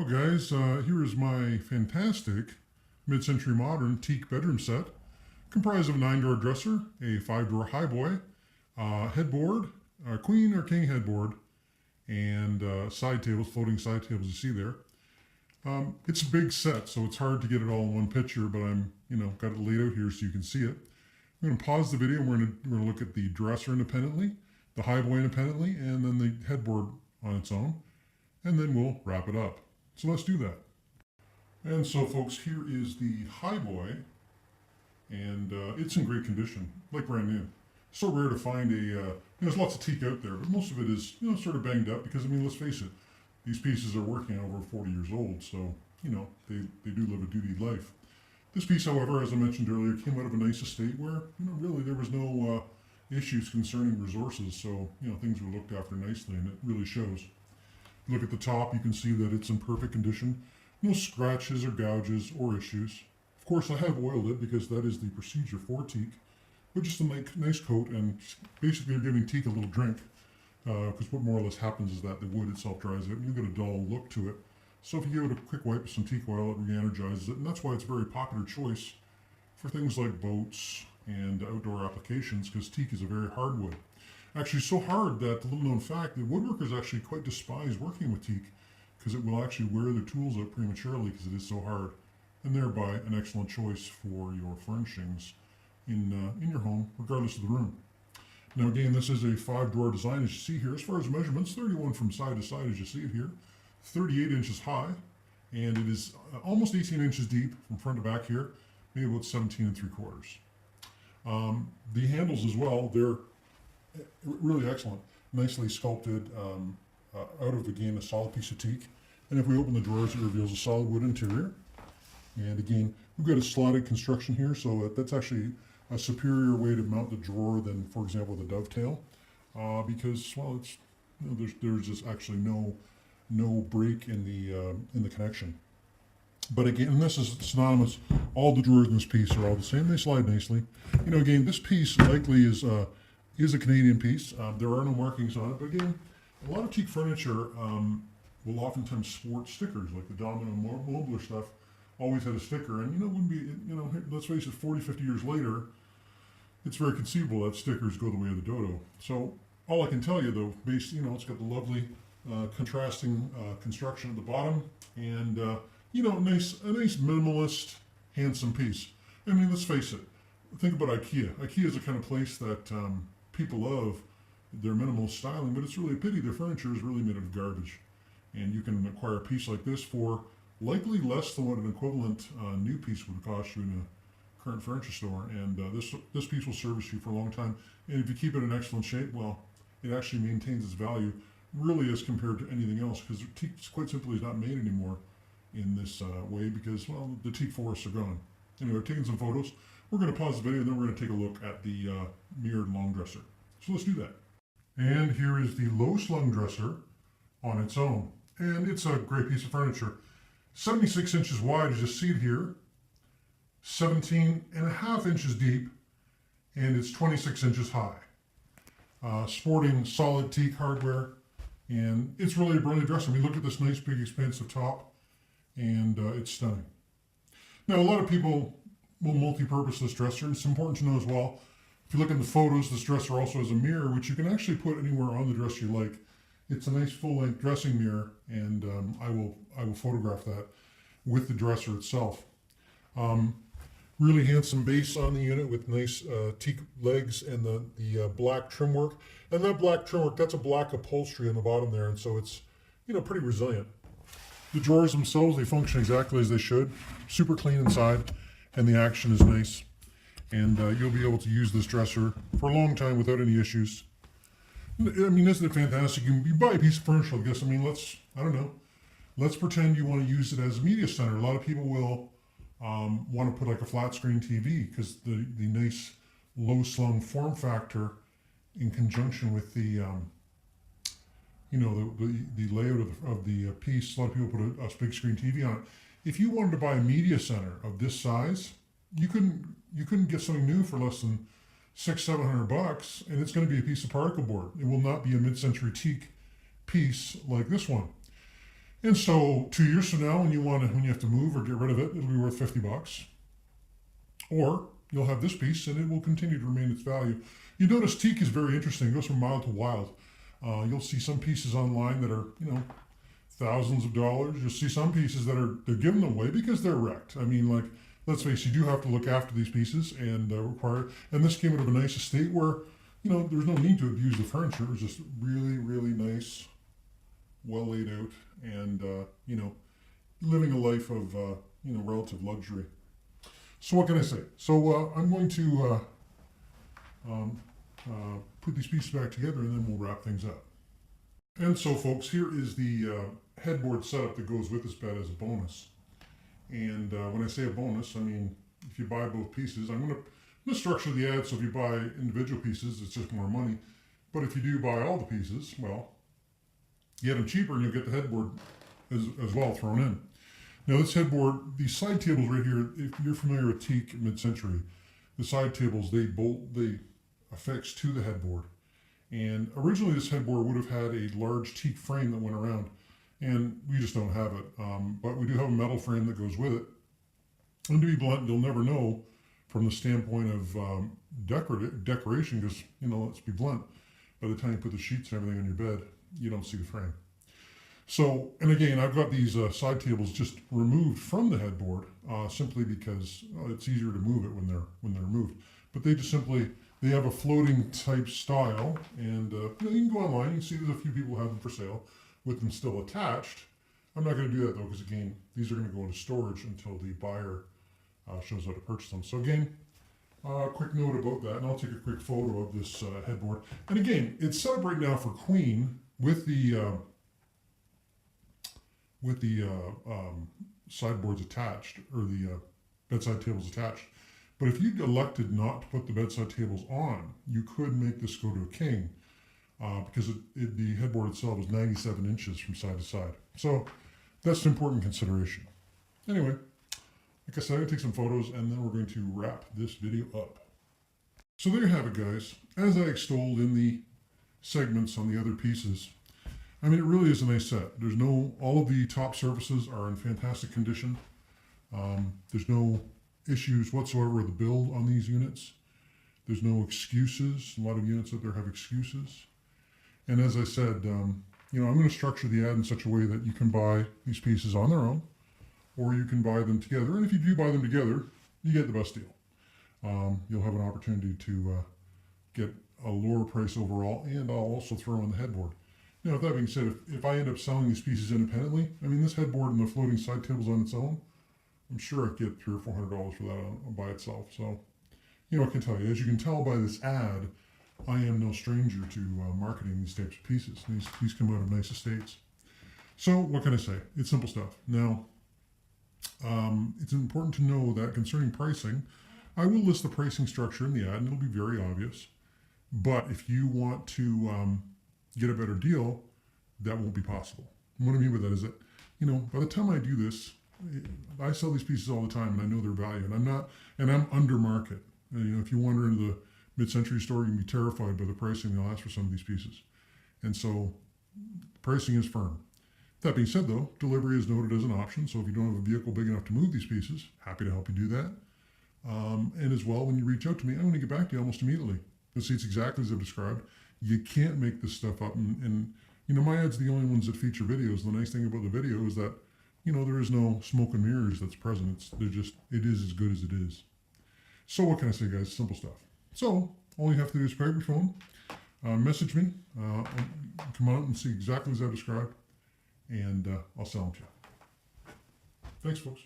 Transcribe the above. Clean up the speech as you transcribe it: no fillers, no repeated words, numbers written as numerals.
Well, guys, here is my fantastic mid-century modern teak bedroom set, comprised of a 9-door dresser, a 5-door highboy, headboard, a queen or king headboard, and side tables, floating side tables you see there. It's a big set, so it's hard to get it all in one picture, but I'm, got it laid out here so you can see it. I'm going to pause the video and we're going to look at the dresser independently, the highboy independently, and then the headboard on its own, and then we'll wrap it up. So let's do that. And so, folks, here is the highboy, and it's in great condition, like brand new. So rare to find there's lots of teak out there, but most of it is, sort of banged up because, let's face it, these pieces are working over 40 years old, so, they do live a duty life. This piece, however, as I mentioned earlier, came out of a nice estate where, really there was no issues concerning resources, so, things were looked after nicely, and it really shows. Look at the top, you can see that it's in perfect condition. No scratches or gouges or issues. Of course, I have oiled it because that is the procedure for teak, but just a nice coat, and basically you're giving teak a little drink, because what more or less happens is that the wood itself dries out and you get a dull look to it. So if you give it a quick wipe with some teak oil, it re-energizes it, and that's why it's a very popular choice for things like boats and outdoor applications, because teak is a very hard wood. Actually so hard that, the little known fact, that woodworkers actually quite despise working with teak because it will actually wear their tools out prematurely because it is so hard, and thereby an excellent choice for your furnishings in your home, regardless of the room. Now again, this is a 5-drawer design as you see here. As far as measurements, 31 from side to side as you see it here, 38 inches high, and it is almost 18 inches deep from front to back here, maybe about 17 3/4. The handles as well, they're really excellent, nicely sculpted out of, again, a solid piece of teak. And if we open the drawers, it reveals a solid wood interior. And again, we've got a slotted construction here, so that's actually a superior way to mount the drawer than, for example, the dovetail, because, well, it's there's just actually no break in the connection. But again, and this is synonymous. All the drawers in this piece are all the same. They slide nicely. Again, this piece likely is a Canadian piece. There are no markings on it, but again, a lot of teak furniture will oftentimes sport stickers, like the Domino Mobler stuff always had a sticker, and wouldn't be, let's face it, 40, 50 years later, it's very conceivable that stickers go the way of the dodo. So all I can tell you though, it's got the lovely contrasting construction at the bottom, and a nice minimalist, handsome piece. Let's face it, think about IKEA. IKEA is the kind of place that people love their minimal styling, but it's really a pity their furniture is really made of garbage. And you can acquire a piece like this for likely less than what an equivalent new piece would cost you in a current furniture store. And this piece will service you for a long time. And if you keep it in excellent shape, well, it actually maintains its value really as compared to anything else, because teak quite simply is not made anymore in this way because, well, the teak forests are gone. Anyway, I've taken some photos. We're going to pause the video and then we're going to take a look at the mirrored long dresser. So let's do that. And here is the low slung dresser on its own. And it's a great piece of furniture. 76 inches wide, as you see it here, 17.5 inches deep, and it's 26 inches high. Sporting solid teak hardware, and it's really a brilliant dresser. Look at this nice big expansive top, and it's stunning. Now, a lot of people will multi-purpose this dresser, and it's important to know as well, if you look in the photos, this dresser also has a mirror, which you can actually put anywhere on the dresser you like. It's a nice full-length dressing mirror, and I will photograph that with the dresser itself. Really handsome base on the unit with nice teak legs and the black trim work. And that black trim work, that's a black upholstery on the bottom there, and so it's pretty resilient. The drawers themselves, they function exactly as they should. Super clean inside, and the action is nice. And you'll be able to use this dresser for a long time without any issues. Isn't it fantastic? You buy a piece of furniture, I guess. Let's pretend you want to use it as a media center. A lot of people will want to put like a flat screen TV because the nice low slung form factor in conjunction with the layout of the piece. A lot of people put a big screen TV on it. If you wanted to buy a media center of this size, you couldn't get something new for less than $600-700, and it's going to be a piece of particle board. It will not be a mid-century teak piece like this one. And so 2 years from now, when when you have to move or get rid of it, it'll be worth $50. Or you'll have this piece and it will continue to remain its value. You notice teak is very interesting. It goes from mild to wild. You'll see some pieces online that are, thousands of dollars. You'll see some pieces that they're given away because they're wrecked. I mean, like, let's face it, you do have to look after these pieces and require. And this came out of a nice estate where, there's no need to abuse the furniture. It was just really, really nice, well laid out, and living a life of relative luxury. So what can I say? So I'm going to put these pieces back together, and then we'll wrap things up. And so, folks, here is the headboard setup that goes with this bed as a bonus. And when I say a bonus, I mean if you buy both pieces, I'm going to structure the ad so if you buy individual pieces, it's just more money. But if you do buy all the pieces, well, you get them cheaper and you'll get the headboard as well thrown in. Now this headboard, these side tables right here, if you're familiar with teak mid-century, the side tables, they affix to the headboard. And originally this headboard would have had a large teak frame that went around, and we just don't have it. But we do have a metal frame that goes with it. And to be blunt, you'll never know from the standpoint of decoration, because, let's be blunt, by the time you put the sheets and everything on your bed, you don't see the frame. So, and again, I've got these side tables just removed from the headboard simply because it's easier to move it when they're removed. But they just they have a floating type style, and you can go online, you can see there's a few people who have them for sale with them still attached. I'm not going to do that though, because again, these are going to go into storage until the buyer shows how to purchase them. So again, quick note about that, and I'll take a quick photo of this headboard. And again, it's set up right now for queen with the sideboards attached, or the bedside tables attached. But if you elected not to put the bedside tables on, you could make this go to a king because the headboard itself is 97 inches from side to side. So that's an important consideration. Anyway, like I said, I'm going to take some photos and then we're going to wrap this video up. So there you have it, guys. As I extolled in the segments on the other pieces, I mean, it really is a nice set. All of the top surfaces are in fantastic condition. There's no issues whatsoever with the build on these units. There's no excuses. A lot of units out there have excuses. And as I said, I'm going to structure the ad in such a way that you can buy these pieces on their own, or you can buy them together. And if you do buy them together, you get the best deal. You'll have an opportunity to get a lower price overall, and I'll also throw in the headboard. Now, with that being said, if I end up selling these pieces independently, I mean, this headboard and the floating side tables on its own, I'm sure I'd get $300 or $400 for that by itself. So, I can tell you, as you can tell by this ad, I am no stranger to marketing these types of pieces. These come out of nice estates. So, what can I say? It's simple stuff. Now, it's important to know that concerning pricing, I will list the pricing structure in the ad, and it'll be very obvious. But if you want to get a better deal, that won't be possible. And what I mean by that is that, by the time I do this, I sell these pieces all the time, and I know their value, and I'm under market. And, if you wander into the mid-century store, you can be terrified by the pricing they'll ask for some of these pieces. And so pricing is firm. That being said, though, delivery is noted as an option. So if you don't have a vehicle big enough to move these pieces, happy to help you do that. And as well, when you reach out to me, I'm going to get back to you almost immediately. You'll see it's exactly as I've described. You can't make this stuff up. And my ads are the only ones that feature videos. The nice thing about the video is that, there is no smoke and mirrors that's present. It is as good as it is. So what can I say, guys? Simple stuff. So all you have to do is pick up your phone, message me, come out and see exactly as I've described, and I'll sell them to you. Thanks, folks.